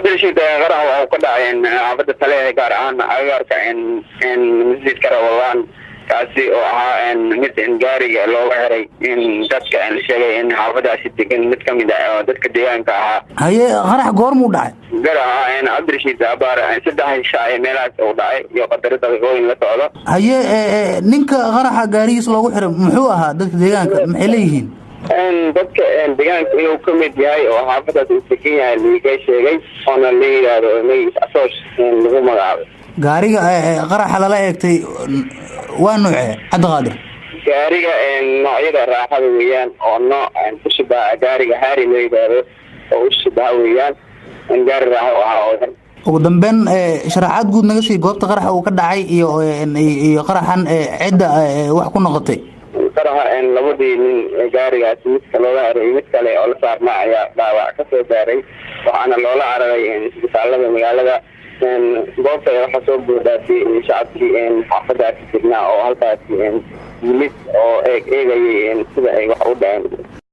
cabdirashiid qarax waxa uu ka dhacay xaafada taleex gaar ahaan agagaarka masjidka Ramadaan kaasi oo ahaa mid gaariga looga xiray dadka sheegay in xaafadaasi degan mid kamid ah dadka deegaanka ahaa. haye qarax goormuu dhacay? qaraxa cabdirashiid abaar 3 saac meelahaas uu dhacay iyo qadar daqiiqooyin la socdo. haye ninka qaraxa gaarigiis loogu xiray muxuu ahaa dadka deegaanka maxay leeyihiin? dadka deegaanka inuu ka mid yahay oo xaafadaas uu degan yahay liiga sheegay oona la yiraahdo asoos lagu magacaabo. gaariga qaraxa lala eegtay waa nuucee Cabdiqaadir? gaariga noocyada raaxada weeyaan oo nooc ku shabaha gaariga haari la yiraahdo oo u shabaha weeyaan gaari raaxo ah. ugu dambeyn sharaxaad guud naga sii goobta qaraxa uu ka dhacay iyo qaraxan cidda wax ku noqotay. qaraxa labadii nin gaarigaas mid kale looga xiray mid kale oo la saarnaa ayaa dhaawac ka soo gaaray waxaana loola cararay isbitaalada magaalada. goobta waxaa soo buuxdaafay shacabkii xaafadaasi degnaa oo halkaasi yimid oo eegayay sida ay wax u dhaceen.